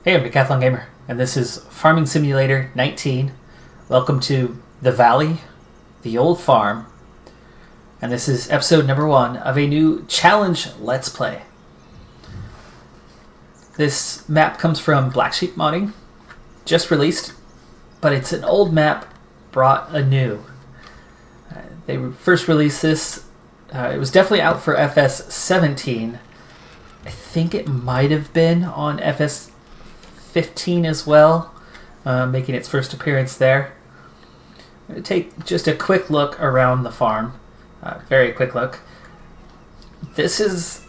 Hey, I'm Decathlon Gamer, and this is Farming Simulator 19. Welcome to the Valley, the Old Farm, and this is episode number 1 of a new challenge Let's Play. This map comes from Black Sheep Modding, just released, but it's an old map brought anew. They first released this, it was definitely out for FS17. I think it might have been on FS15 as well, making its first appearance there. I'm going to take just a quick look around the farm. Very quick look. This is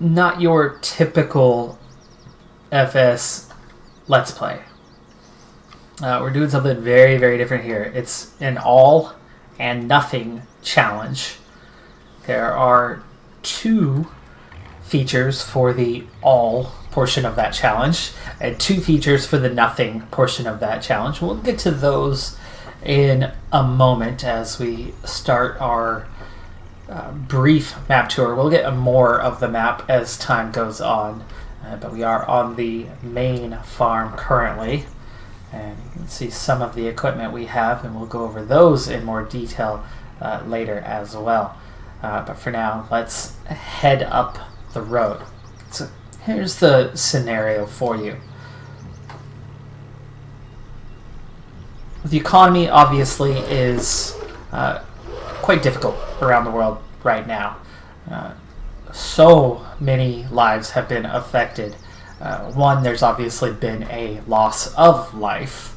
not your typical FS Let's Play. We're doing something very, very different here. It's an all and nothing challenge. There are 2 features for the all portion of that challenge and 2 features for the nothing portion of that challenge. We'll get to those in a moment as we start our brief map tour. We'll get more of the map as time goes on, but we are on the main farm currently, and you can see some of the equipment we have, and we'll go over those in more detail later as well. But for now, let's head up the road. So here's the scenario for you. The economy obviously is quite difficult around the world right now. So many lives have been affected. One, there's obviously been a loss of life,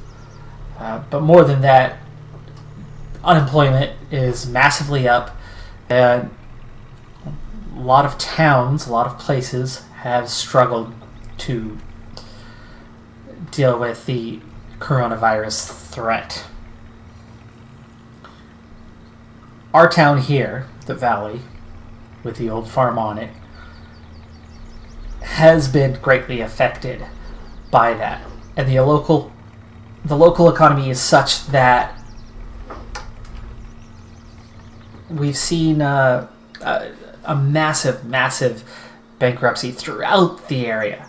but more than that, unemployment is massively up, and a lot of towns, a lot of places have struggled to deal with the coronavirus threat. Our town here, the Valley, with the old farm on it, has been greatly affected by that. And the local economy is such that we've seen a massive bankruptcy throughout the area.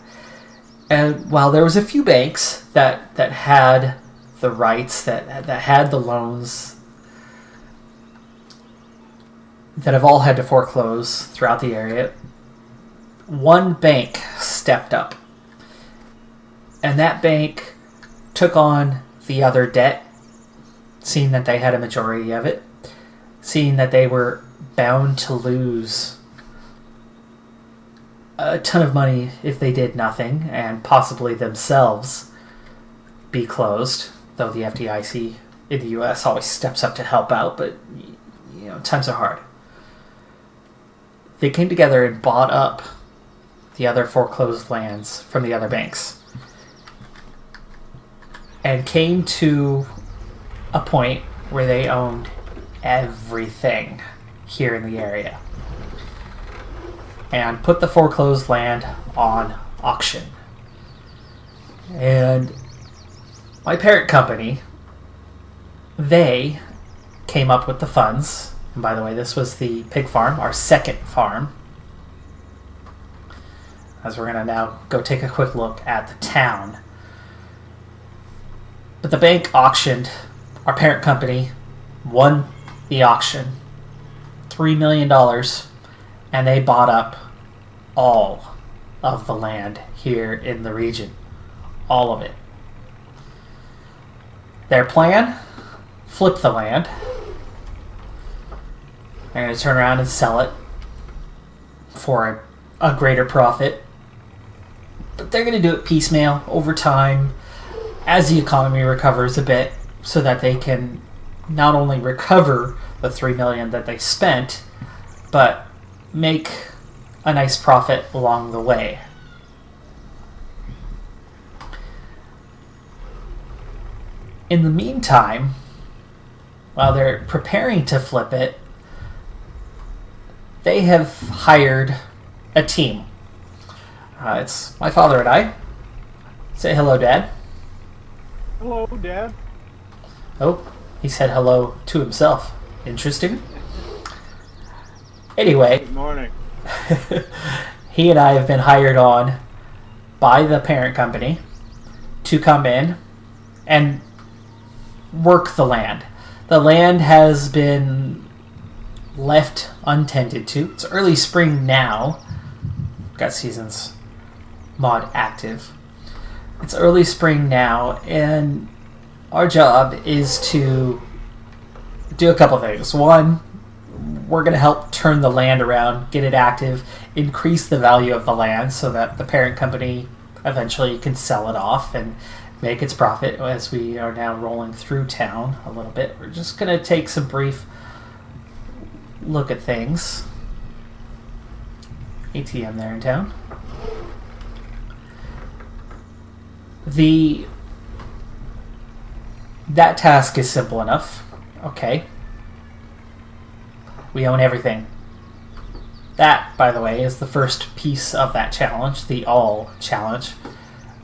And while there was a few banks that had the rights, that had the loans, that have all had to foreclose throughout the area, one bank stepped up. And that bank took on the other debt, seeing that they had a majority of it, seeing that they were bound to lose a ton of money if they did nothing, and possibly themselves be closed, though the FDIC in the US always steps up to help out, but times are hard. They came together and bought up the other foreclosed lands from the other banks, and came to a point where they owned everything here in the area, and put the foreclosed land on auction. And my parent company, they came up with the funds. And by the way, this was the pig farm, our second farm, as we're going to now go take a quick look at the town. But the bank auctioned, our parent company won the auction, $3 million, and they bought up all of the land here in the region. All of it. Their plan? Flip the land. They're going to turn around and sell it for a greater profit. But they're going to do it piecemeal over time as the economy recovers a bit, so that they can not only recover the $3 million that they spent, but make a nice profit along the way. In the meantime, while they're preparing to flip it, they have hired a team. It's my father and I. Say hello, Dad. Hello, Dad. Oh, he said hello to himself. Interesting. Anyway, Good morning. he and I have been hired on by the parent company to come in and work the land. The land has been left untended to. It's early spring now. Got Seasons mod active. It's early spring now, and our job is to do a couple things. One, we're going to help turn the land around, get it active, increase the value of the land so that the parent company eventually can sell it off and make its profit. As we are now rolling through town a little bit, we're just going to take some brief look at things. ATM there in town. That task is simple enough. Okay. We own everything. That, by the way, is the first piece of that challenge, the all challenge.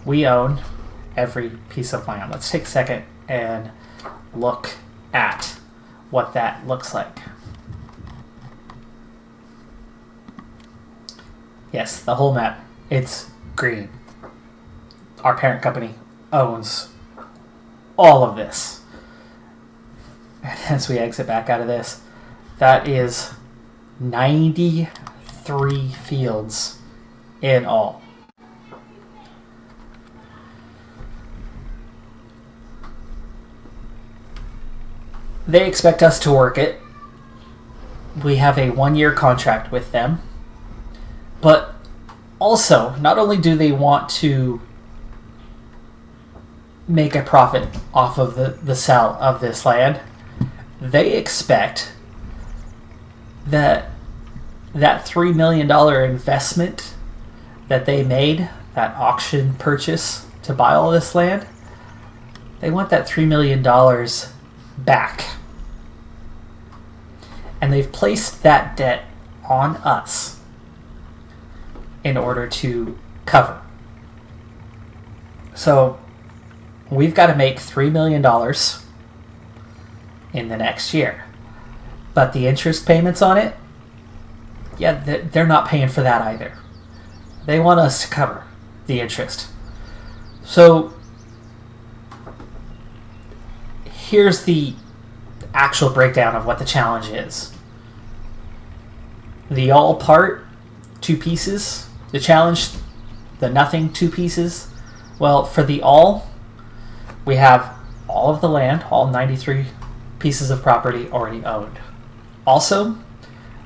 We own every piece of land. Let's take a second and look at what that looks like. Yes, the whole map. It's green. Our parent company owns all of this. And as we exit back out of this, that is 93 fields in all. They expect us to work it. We have a 1-year contract with them. But also, not only do they want to make a profit off of the sale of this land, they expect that $3 million investment that they made, that auction purchase to buy all this land, they want that $3 million back. And they've placed that debt on us in order to cover. So we've got to make $3 million in the next year. But the interest payments on it, yeah, they're not paying for that either. They want us to cover the interest. So here's the actual breakdown of what the challenge is. The all part, 2 pieces. The challenge, the nothing, 2 pieces. Well, for the all, we have all of the land, all 93 pieces of property already owned. Also,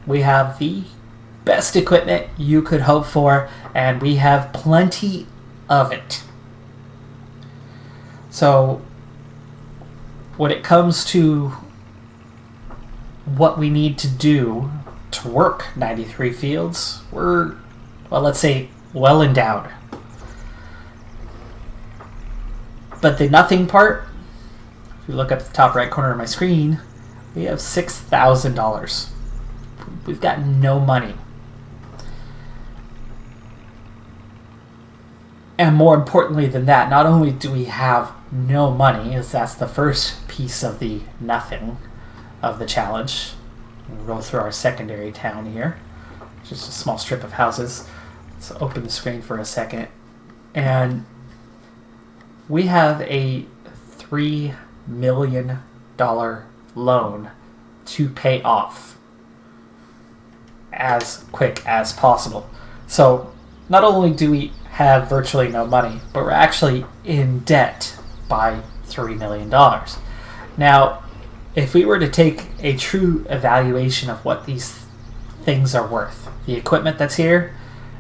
we have the best equipment you could hope for, and we have plenty of it. So, when it comes to what we need to do to work 93 fields, we're, well, let's say, well endowed. But the nothing part, if you look at the top right corner of my screen, we have $6,000. We've got no money. And more importantly than that, not only do we have no money, as that's the first piece of the nothing of the challenge. We'll roll through our secondary town here. Just a small strip of houses. Let's open the screen for a second. And we have a $3 million loan to pay off as quick as possible. So not only do we have virtually no money, but we're actually in debt by $3 million. Now, if we were to take a true evaluation of what these things are worth, the equipment that's here,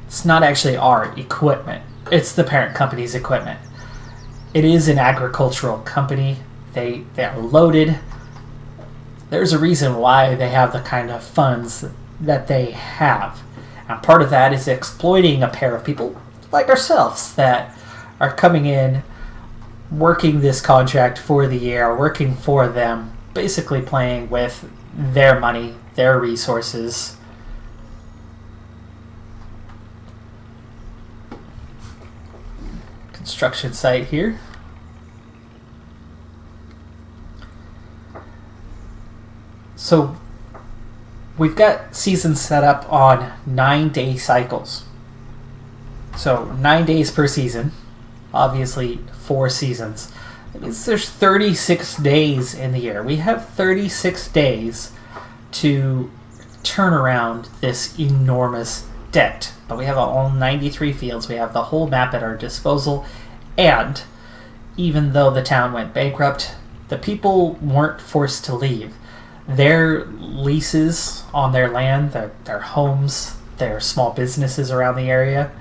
it's not actually our equipment. It's the parent company's equipment. It is an agricultural company. They are loaded. There's a reason why they have the kind of funds that they have. And part of that is exploiting a pair of people like ourselves that are coming in, working this contract for the year, working for them, basically playing with their money, their resources. Construction site here. So we've got seasons set up on 9-day cycles. So 9 days per season obviously 4 seasons. That means there's 36 days in the year. We have 36 days to turn around this enormous debt. But we have all 93 fields. We have the whole map at our disposal. And even though the town went bankrupt, the people weren't forced to leave. Their leases on their land, their homes, their small businesses around the area,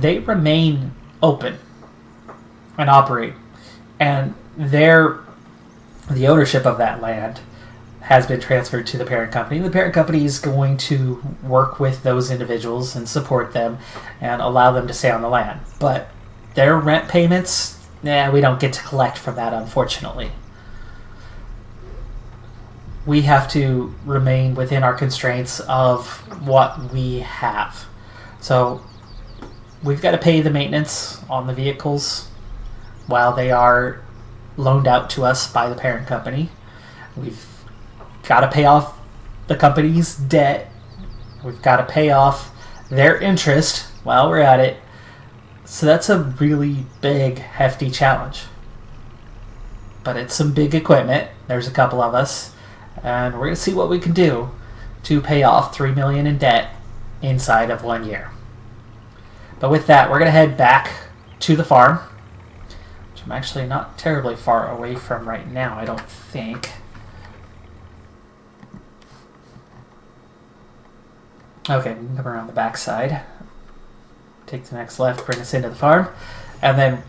they remain open and operate. And the ownership of that land has been transferred to the parent company. The parent company is going to work with those individuals and support them and allow them to stay on the land. But their rent payments, we don't get to collect from that, unfortunately. We have to remain within our constraints of what we have. So we've got to pay the maintenance on the vehicles while they are loaned out to us by the parent company. We've got to pay off the company's debt. We've got to pay off their interest while we're at it. So that's a really big, hefty challenge. But it's some big equipment. There's a couple of us. And we're going to see what we can do to pay off $3 million in debt inside of 1 year. But with that, we're going to head back to the farm, which I'm actually not terribly far away from right now, I don't think. Okay, we can come around the back side. Take the next left, bring us into the farm. And then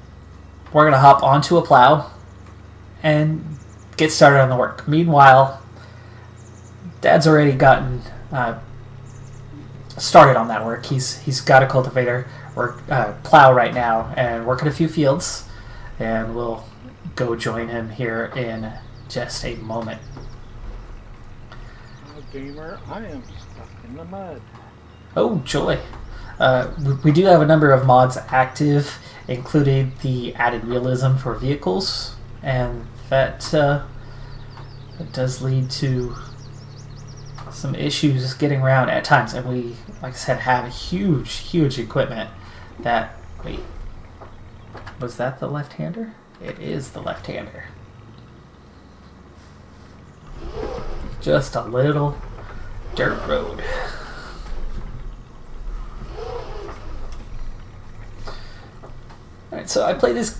we're going to hop onto a plow and get started on the work. Meanwhile, Dad's already gotten started on that work. He's got a cultivator, or plow right now, and working a few fields. And we'll go join him here in just a moment. Gamer, I am stuck in the mud. Oh, joy. We do have a number of mods active, including the added realism for vehicles, and that does lead to some issues getting around at times. And we, like I said, have huge equipment that... Wait, was that the left-hander? It is the left-hander. Just a little dirt road. Alright, so I play this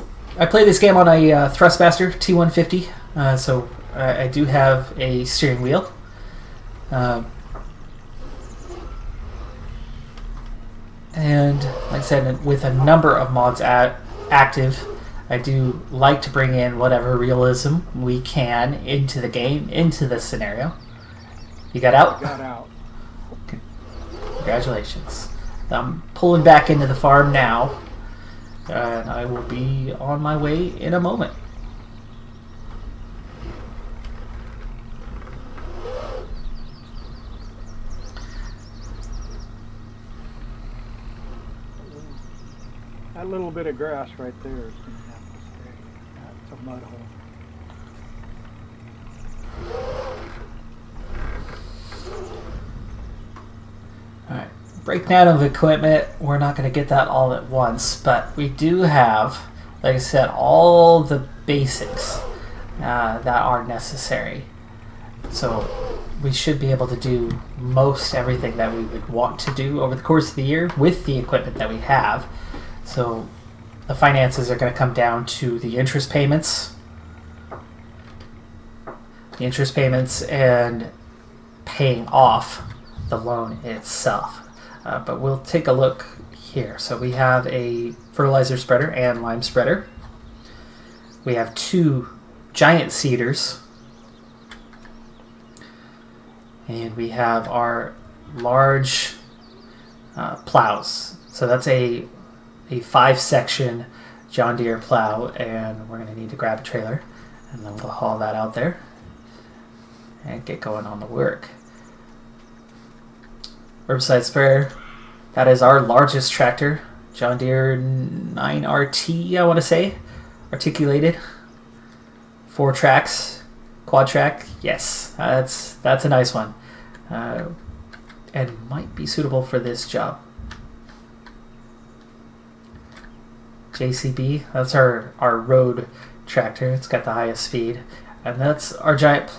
game on a Thrustmaster T150, so I do have a steering wheel. And like I said, with a number of mods active, I do like to bring in whatever realism we can into the game, into this scenario. You got out? I got out. Congratulations. I'm pulling back into the farm now, and I will be on my way in a moment. That little bit of grass right there is going to have to stay. That's a mud hole. Alright, breakdown of equipment, we're not going to get that all at once, but we do have, like I said, all the basics that are necessary. So we should be able to do most everything that we would want to do over the course of the year with the equipment that we have. So the finances are going to come down to the interest payments. The interest payments and paying off the loan itself. But we'll take a look here. So we have a fertilizer spreader and lime spreader. We have 2 giant seeders. And we have our large plows. So that's a 5-section John Deere plow, and we're going to need to grab a trailer, and then we'll haul that out there and get going on the work. Herbicide sprayer, that is our largest tractor, John Deere 9RT, I want to say, articulated, 4 tracks, quad track, yes, that's a nice one, and might be suitable for this job. JCB. That's our road tractor. It's got the highest speed. And that's our giant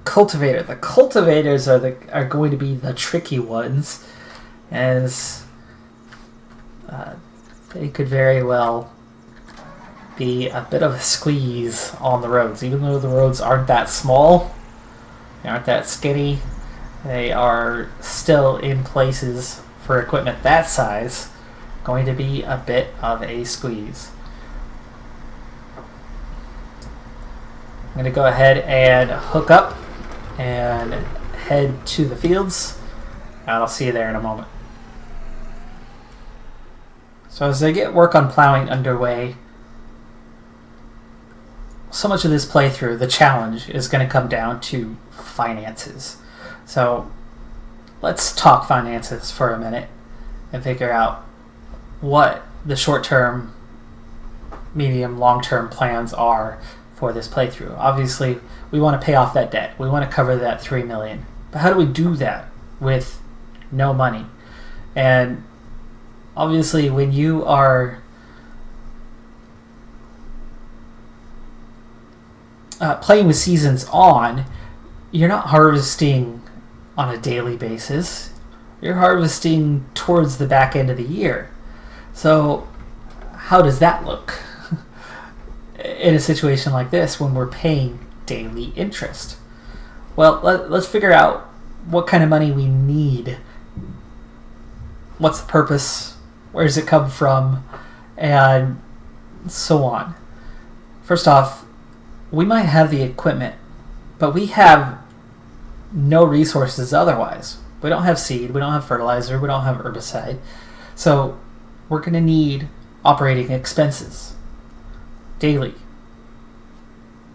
cultivator. The cultivators are going to be the tricky ones, as they could very well be a bit of a squeeze on the roads. Even though the roads aren't that small, they aren't that skinny, they are still in places for equipment that size going to be a bit of a squeeze. I'm going to go ahead and hook up and head to the fields, and I'll see you there in a moment. So as I get work on plowing underway, so much of this playthrough, the challenge, is going to come down to finances. So let's talk finances for a minute and figure out what the short-term, medium, long-term plans are for this playthrough. Obviously, we want to pay off that debt. We want to cover that $3 million. But how do we do that with no money? And obviously, when you are playing with seasons on, you're not harvesting on a daily basis. You're harvesting towards the back end of the year. So how does that look in a situation like this when we're paying daily interest? Well, let's figure out what kind of money we need. What's the purpose? Where does it come from? And so on. First off, we might have the equipment, but we have no resources otherwise. We don't have seed, we don't have fertilizer, we don't have herbicide. So we're going to need operating expenses daily.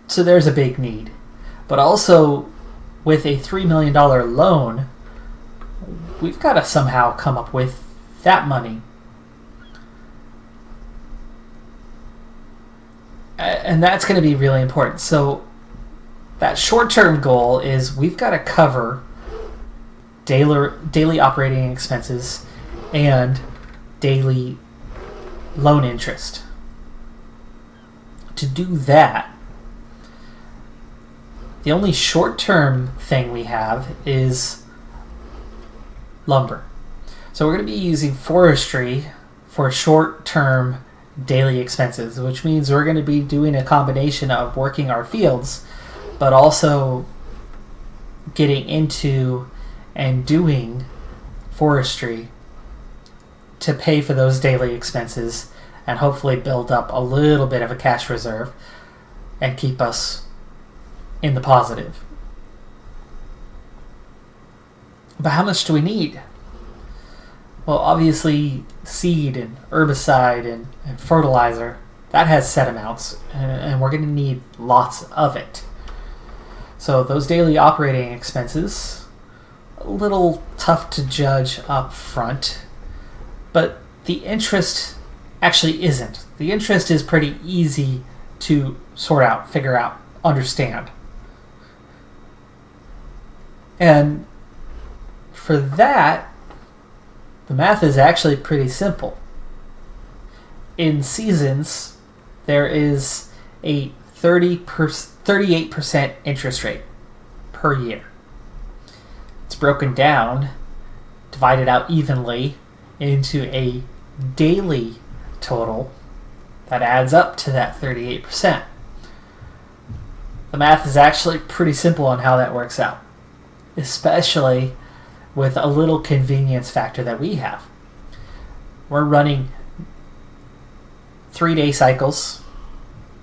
So there's a big need. But also, with a $3 million loan, we've got to somehow come up with that money. And that's going to be really important. So that short-term goal is we've got to cover daily operating expenses and daily loan interest. To do that, the only short-term thing we have is lumber. So we're going to be using forestry for short-term daily expenses, which means we're going to be doing a combination of working our fields, but also getting into and doing forestry to pay for those daily expenses and hopefully build up a little bit of a cash reserve and keep us in the positive. But how much do we need? Well, obviously seed and herbicide and fertilizer, that has set amounts, and we're going to need lots of it. So those daily operating expenses, a little tough to judge up front, but the interest actually isn't. The interest is pretty easy to sort out, figure out, understand. And for that, the math is actually pretty simple. In seasons, there is a 38% interest rate per year. It's broken down, divided out evenly into a daily total that adds up to that 38%. The math is actually pretty simple on how that works out, especially with a little convenience factor that we have. We're running 3-day cycles,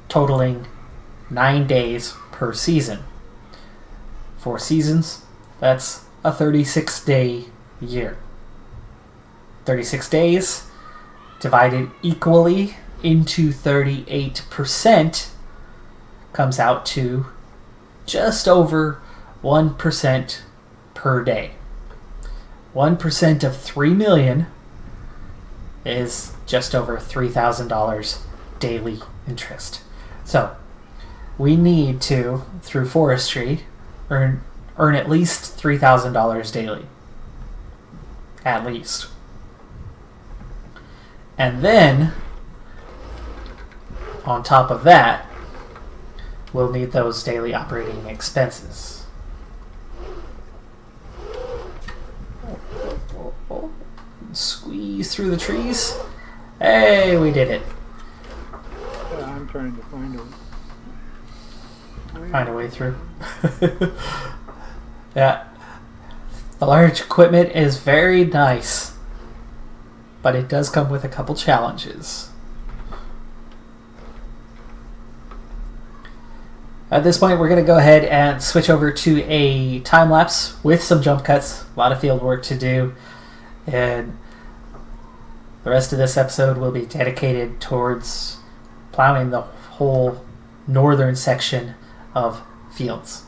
totaling 9 days per season. 4 seasons, that's a 36-day year. 36 days divided equally into 38% comes out to just over 1% per day. 1% of $3 million is just over $3,000 daily interest. So we need to, through forestry, earn at least $3,000 daily. At least. And then on top of that, we'll need those daily operating expenses. Squeeze through the trees. Hey, we did it. Yeah, I'm trying to find a way through. Yeah. The large equipment is very nice, but it does come with a couple challenges. At this point, we're going to go ahead and switch over to a time lapse with some jump cuts. A lot of field work to do. And the rest of this episode will be dedicated towards plowing the whole northern section of fields.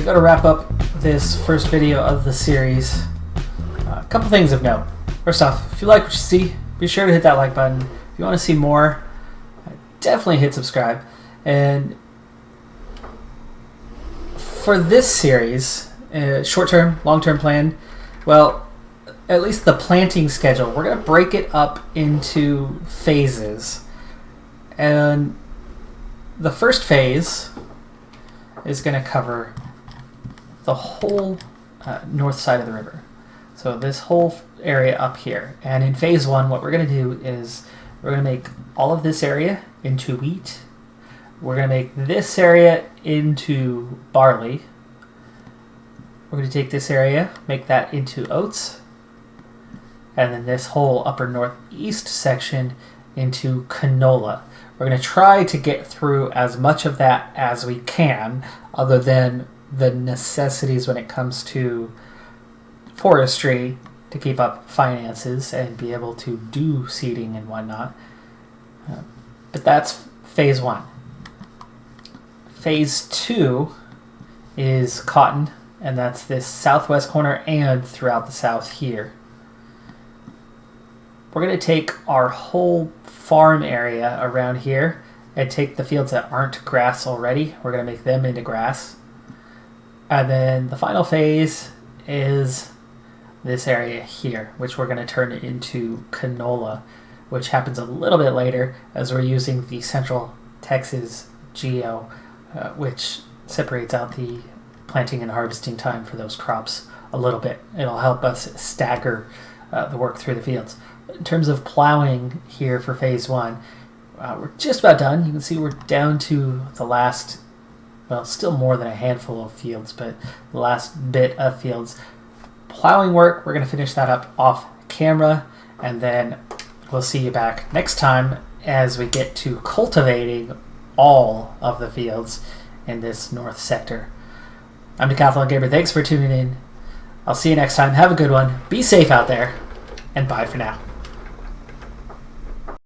go to wrap up this first video of the series, a couple things of note. First off, if you like what you see, be sure to hit that like button. If you want to see more, definitely hit subscribe. And for this series, short-term, long-term plan, well, at least the planting schedule, we're going to break it up into phases. And the first phase is going to cover the whole north side of the river. So this whole area up here. And in phase one, what we're going to do is we're going to make all of this area into wheat. We're going to make this area into barley. We're going to take this area, make that into oats. And then this whole upper northeast section into canola. We're going to try to get through as much of that as we can, other than the necessities when it comes to forestry to keep up finances and be able to do seeding and whatnot. But that's phase one. Phase two is cotton, and that's this southwest corner and throughout the south here. We're going to take our whole farm area around here and take the fields that aren't grass already. We're going to make them into grass. And then the final phase is this area here, which we're going to turn into canola, which happens a little bit later as we're using the Central Texas geo, which separates out the planting and harvesting time for those crops a little bit. It'll help us stagger the work through the fields. In terms of plowing here for phase one, we're just about done. You can see we're down to the last, well, still more than a handful of fields, but the last bit of fields. Plowing work, we're going to finish that up off camera, and then we'll see you back next time as we get to cultivating all of the fields in this north sector. I'm Decathlon Gamer. Thanks for tuning in. I'll see you next time. Have a good one. Be safe out there, and bye for now.